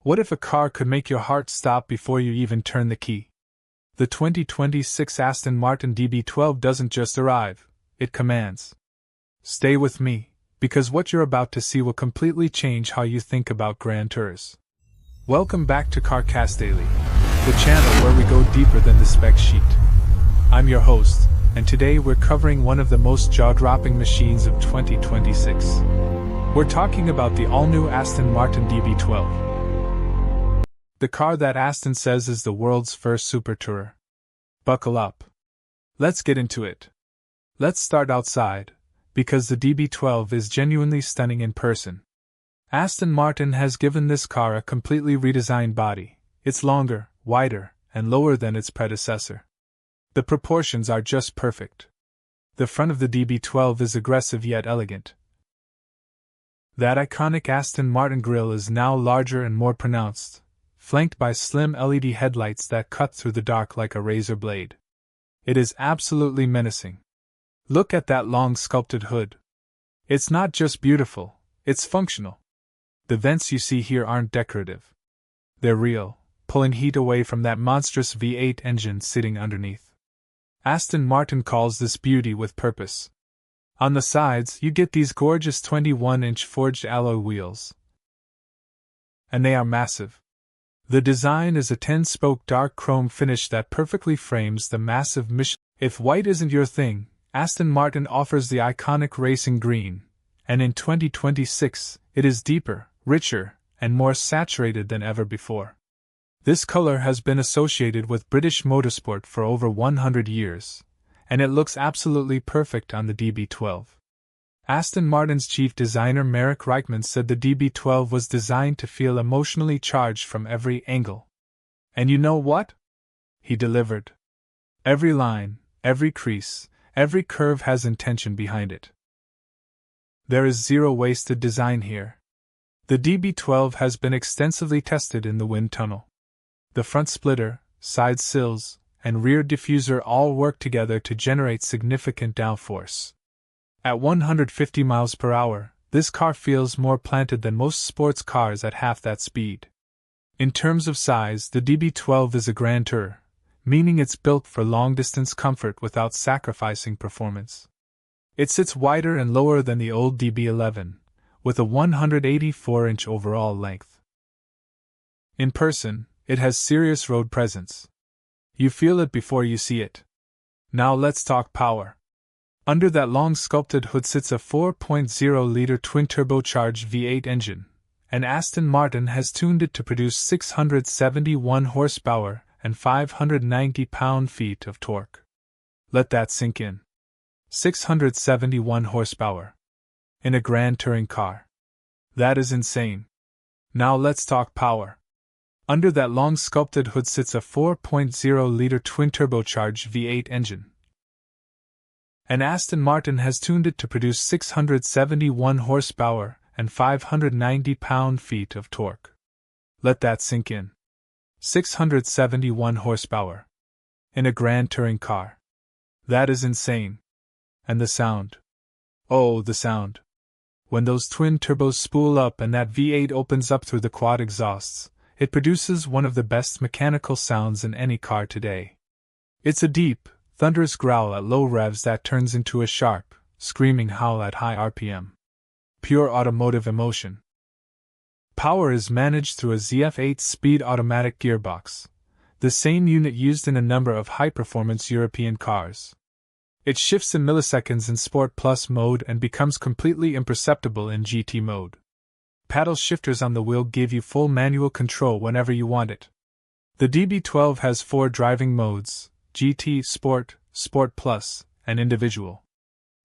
What if a car could make your heart stop before you even turn the key? The 2026 Aston Martin DB12 doesn't just arrive, it commands. Stay with me, because what you're about to see will completely change how you think about Grand Tours. Welcome back to CarCastDaily, the channel where we go deeper than the spec sheet. I'm your host, and today we're covering one of the most jaw-dropping machines of 2026. We're talking about the all-new Aston Martin DB12. The car that Aston says is the world's first super tourer. Buckle up. Let's get into it. Let's start outside, because the DB12 is genuinely stunning in person. Aston Martin has given this car a completely redesigned body. It's longer, wider, and lower than its predecessor. The proportions are just perfect. The front of the DB12 is aggressive yet elegant. That iconic Aston Martin grille is now larger and more pronounced, flanked by slim LED headlights that cut through the dark like a razor blade. It is absolutely menacing. Look at that long sculpted hood. It's not just beautiful, it's functional. The vents you see here aren't decorative. They're real, pulling heat away from that monstrous V8 engine sitting underneath. Aston Martin calls this beauty with purpose. On the sides, you get these gorgeous 21-inch forged alloy wheels. And they are massive. The design is a 10-spoke dark chrome finish that perfectly frames the massive Michelin. If white isn't your thing, Aston Martin offers the iconic racing green, and in 2026, it is deeper, richer, and more saturated than ever before. This color has been associated with British motorsport for over 100 years, and it looks absolutely perfect on the DB12. Aston Martin's chief designer Marek Reichman said the DB12 was designed to feel emotionally charged from every angle. And you know what? He delivered. Every line, every crease, every curve has intention behind it. There is zero wasted design here. The DB12 has been extensively tested in the wind tunnel. The front splitter, side sills, and rear diffuser all work together to generate significant downforce. At 150 miles per hour, this car feels more planted than most sports cars at half that speed. In terms of size, the DB12 is a grand tourer, meaning it's built for long-distance comfort without sacrificing performance. It sits wider and lower than the old DB11, with a 184-inch overall length. In person, it has serious road presence. You feel it before you see it. Now let's talk power. Under that long sculpted hood sits a 4.0-liter twin-turbocharged V8 engine, and Aston Martin has tuned it to produce 671 horsepower and 590 pound-feet of torque. Let that sink in. 671 horsepower. In a grand touring car. That is insane. Now let's talk power. Under that long sculpted hood sits a 4.0-liter twin-turbocharged V8 engine, and Aston Martin has tuned it to produce 671 horsepower and 590 pound-feet of torque. Let that sink in. 671 horsepower. In a grand touring car. That is insane. And the sound. Oh, the sound. When those twin turbos spool up and that V8 opens up through the quad exhausts, it produces one of the best mechanical sounds in any car today. It's a deep, thunderous growl at low revs that turns into a sharp, screaming howl at high RPM. Pure automotive emotion. Power is managed through a ZF8 speed automatic gearbox, the same unit used in a number of high-performance European cars. It shifts in milliseconds in Sport Plus mode and becomes completely imperceptible in GT mode. Paddle shifters on the wheel give you full manual control whenever you want it. The DB12 has 4 driving modes: GT, Sport, Sport Plus, and Individual.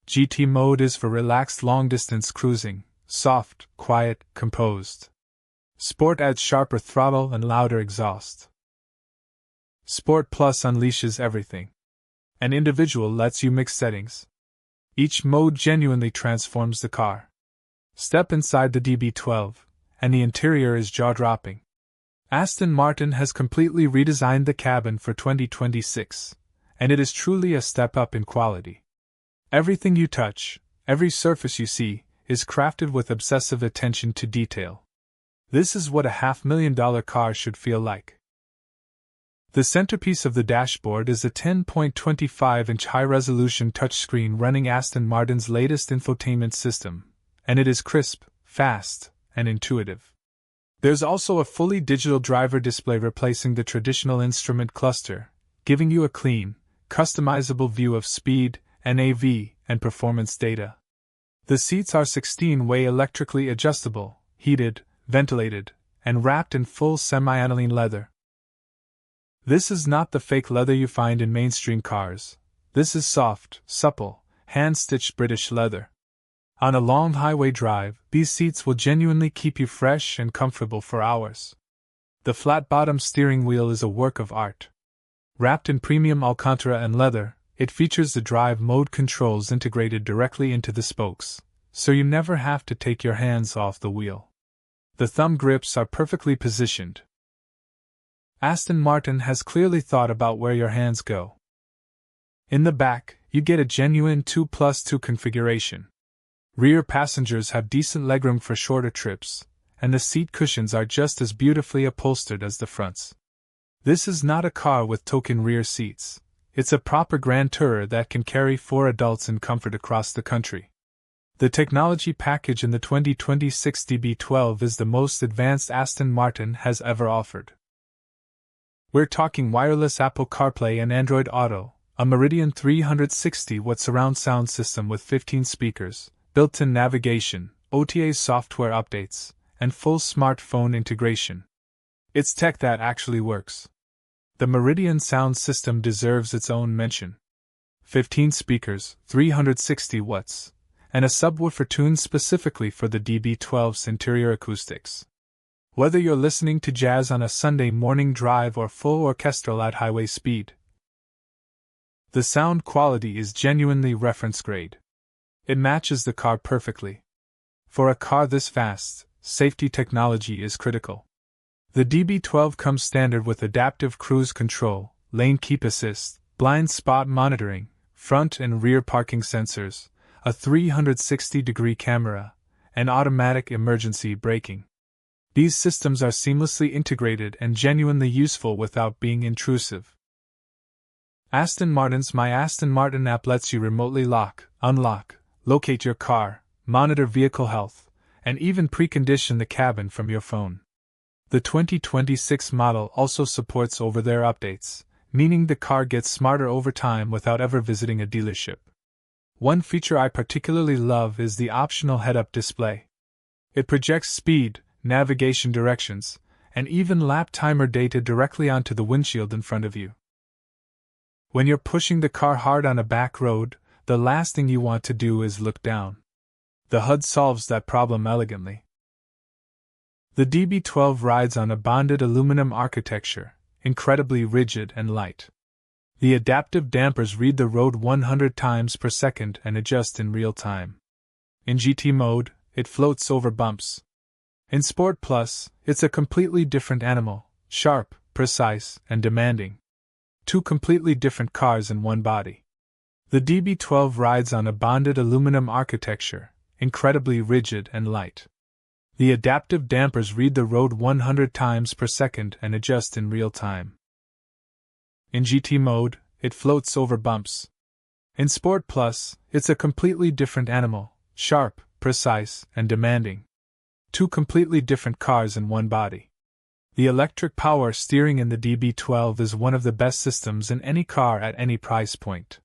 GT mode is for relaxed long-distance cruising, soft, quiet, composed. Sport adds sharper throttle and louder exhaust. Sport Plus unleashes everything. And Individual lets you mix settings. Each mode genuinely transforms the car. Step inside the DB12, and the interior is jaw-dropping. Aston Martin has completely redesigned the cabin for 2026, and it is truly a step up in quality. Everything you touch, every surface you see, is crafted with obsessive attention to detail. This is what a $500,000 car should feel like. The centerpiece of the dashboard is a 10.25-inch high-resolution touchscreen running Aston Martin's latest infotainment system, and it is crisp, fast, and intuitive. There's also a fully digital driver display replacing the traditional instrument cluster, giving you a clean, customizable view of speed, NAV, and performance data. The seats are 16-way electrically adjustable, heated, ventilated, and wrapped in full semi-aniline leather. This is not the fake leather you find in mainstream cars. This is soft, supple, hand-stitched British leather. On a long highway drive, these seats will genuinely keep you fresh and comfortable for hours. The flat-bottom steering wheel is a work of art. Wrapped in premium Alcantara and leather, it features the drive mode controls integrated directly into the spokes, so you never have to take your hands off the wheel. The thumb grips are perfectly positioned. Aston Martin has clearly thought about where your hands go. In the back, you get a genuine 2+2 configuration. Rear passengers have decent legroom for shorter trips, and the seat cushions are just as beautifully upholstered as the fronts. This is not a car with token rear seats. It's a proper grand tourer that can carry 4 adults in comfort across the country. The technology package in the 2026 DB12 is the most advanced Aston Martin has ever offered. We're talking wireless Apple CarPlay and Android Auto, a Meridian 360-watt surround sound system with 15 speakers, built-in navigation, OTA software updates, and full smartphone integration. It's tech that actually works. The Meridian sound system deserves its own mention. 15 speakers, 360 watts, and a subwoofer tuned specifically for the DB12's interior acoustics. Whether you're listening to jazz on a Sunday morning drive or full orchestral at highway speed, the sound quality is genuinely reference grade. It matches the car perfectly. For a car this fast, safety technology is critical. The DB12 comes standard with adaptive cruise control, lane keep assist, blind spot monitoring, front and rear parking sensors, a 360-degree camera, and automatic emergency braking. These systems are seamlessly integrated and genuinely useful without being intrusive. Aston Martin's My Aston Martin app lets you remotely lock, unlock, locate your car, monitor vehicle health, and even precondition the cabin from your phone. The 2026 model also supports over-the-air updates, meaning the car gets smarter over time without ever visiting a dealership. One feature I particularly love is the optional head-up display. It projects speed, navigation directions, and even lap timer data directly onto the windshield in front of you. When you're pushing the car hard on a back road, the last thing you want to do is look down. The HUD solves that problem elegantly. The DB12 rides on a bonded aluminum architecture, incredibly rigid and light. The adaptive dampers read the road 100 times per second and adjust in real time. In GT mode, it floats over bumps. In Sport Plus, it's a completely different animal, sharp, precise, and demanding. 2 completely different cars in one body. The DB12 rides on a bonded aluminum architecture, incredibly rigid and light. The adaptive dampers read the road 100 times per second and adjust in real time. In GT mode, it floats over bumps. In Sport Plus, it's a completely different animal, sharp, precise, and demanding. 2 completely different cars in one body. The electric power steering in the DB12 is one of the best systems in any car at any price point.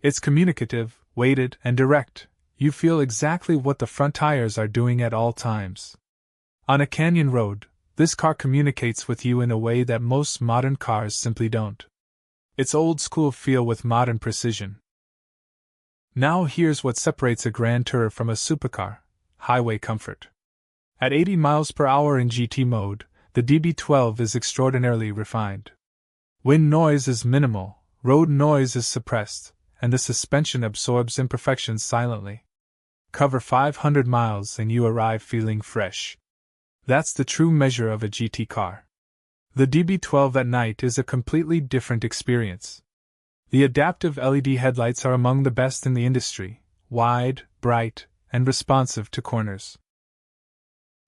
It's communicative, weighted, and direct. You feel exactly what the front tires are doing at all times. On a canyon road, this car communicates with you in a way that most modern cars simply don't. It's old-school feel with modern precision. Now here's what separates a Grand Tourer from a supercar: highway comfort. At 80 miles per hour in GT mode, the DB12 is extraordinarily refined. Wind noise is minimal, road noise is suppressed, and the suspension absorbs imperfections silently. Cover 500 miles and you arrive feeling fresh. That's the true measure of a GT car. The DB12 at night is a completely different experience. The adaptive LED headlights are among the best in the industry, wide, bright, and responsive to corners.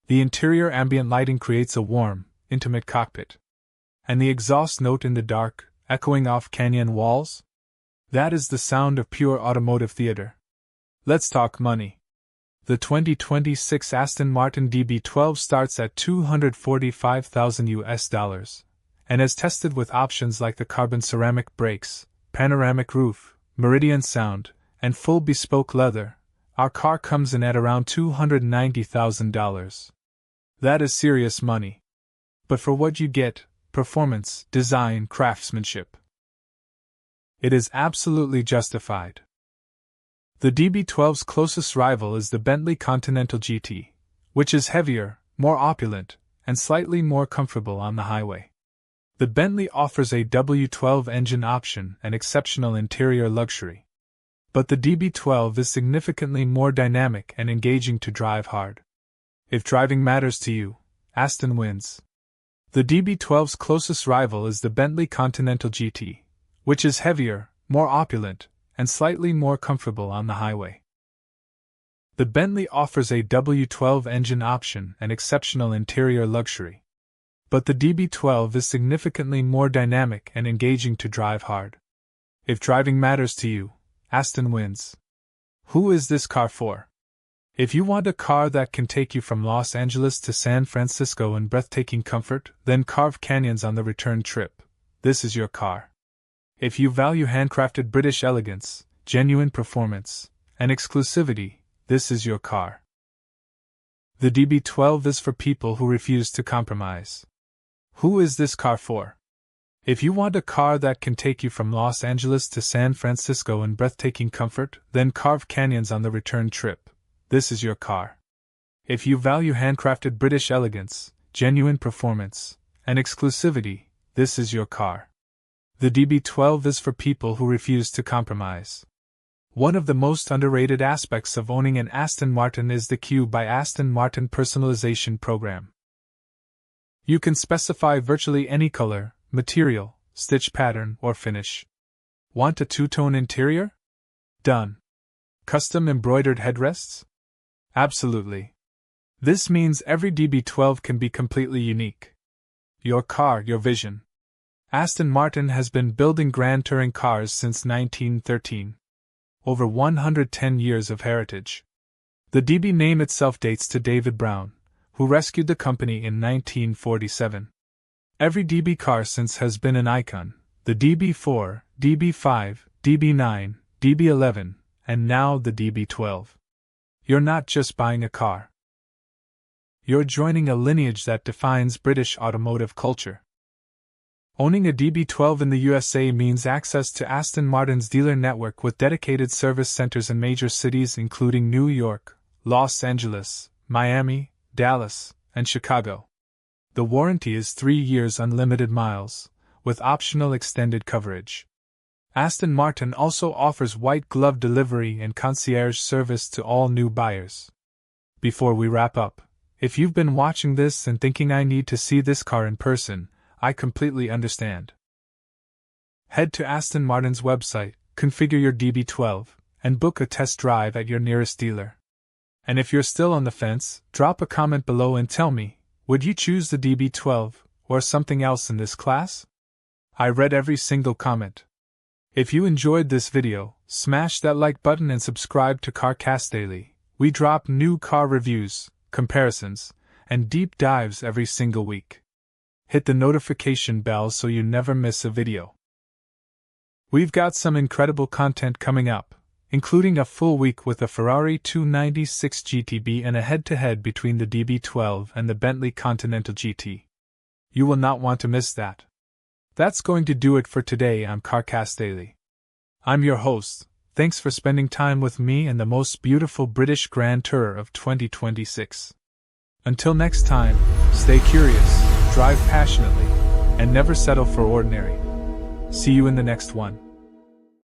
The interior ambient lighting creates a warm, intimate cockpit. And the exhaust note in the dark, echoing off canyon walls? That is the sound of pure automotive theater. Let's talk money. The 2026 Aston Martin DB12 starts at $245,000, and as tested with options like the carbon ceramic brakes, panoramic roof, Meridian sound, and full bespoke leather, our car comes in at around $290,000. That is serious money. But for what you get, performance, design, craftsmanship, it is absolutely justified. The DB12's closest rival is the Bentley Continental GT, which is heavier, more opulent, and slightly more comfortable on the highway. The Bentley offers a W12 engine option and exceptional interior luxury. But the DB12 is significantly more dynamic and engaging to drive hard. If driving matters to you, Aston wins. The DB12's closest rival is the Bentley Continental GT, which is heavier, more opulent, and slightly more comfortable on the highway. The Bentley offers a W12 engine option and exceptional interior luxury. But the DB12 is significantly more dynamic and engaging to drive hard. If driving matters to you, Aston wins. Who is this car for? If you want a car that can take you from Los Angeles to San Francisco in breathtaking comfort, then carve canyons on the return trip, this is your car. If you value handcrafted British elegance, genuine performance, and exclusivity, this is your car. The DB12 is for people who refuse to compromise. Who is this car for? If you want a car that can take you from Los Angeles to San Francisco in breathtaking comfort, then carve canyons on the return trip, this is your car. If you value handcrafted British elegance, genuine performance, and exclusivity, this is your car. The DB12 is for people who refuse to compromise. One of the most underrated aspects of owning an Aston Martin is the Q by Aston Martin personalization program. You can specify virtually any color, material, stitch pattern, or finish. Want a two-tone interior? Done. Custom embroidered headrests? Absolutely. This means every DB12 can be completely unique. Your car, your vision. Aston Martin has been building grand touring cars since 1913. Over 110 years of heritage. The DB name itself dates to David Brown, who rescued the company in 1947. Every DB car since has been an icon, the DB4, DB5, DB9, DB11, and now the DB12. You're not just buying a car. You're joining a lineage that defines British automotive culture. Owning a DB12 in the USA means access to Aston Martin's dealer network with dedicated service centers in major cities including New York, Los Angeles, Miami, Dallas, and Chicago. The warranty is 3 years unlimited miles, with optional extended coverage. Aston Martin also offers white glove delivery and concierge service to all new buyers. Before we wrap up, if you've been watching this and thinking I need to see this car in person, I completely understand. Head to Aston Martin's website, configure your DB12, and book a test drive at your nearest dealer. And if you're still on the fence, drop a comment below and tell me, would you choose the DB12 or something else in this class? I read every single comment. If you enjoyed this video, smash that like button and subscribe to CarCastDaily. We drop new car reviews, comparisons, and deep dives every single week. Hit the notification bell so you never miss a video. We've got some incredible content coming up, including a full week with a Ferrari 296 GTB and a head-to-head between the DB12 and the Bentley Continental GT. You will not want to miss that. That's going to do it for today on CarCastDaily. I'm your host. Thanks for spending time with me and the most beautiful British Grand Tourer of 2026. Until next time, stay curious, drive passionately, and never settle for ordinary. See you in the next one.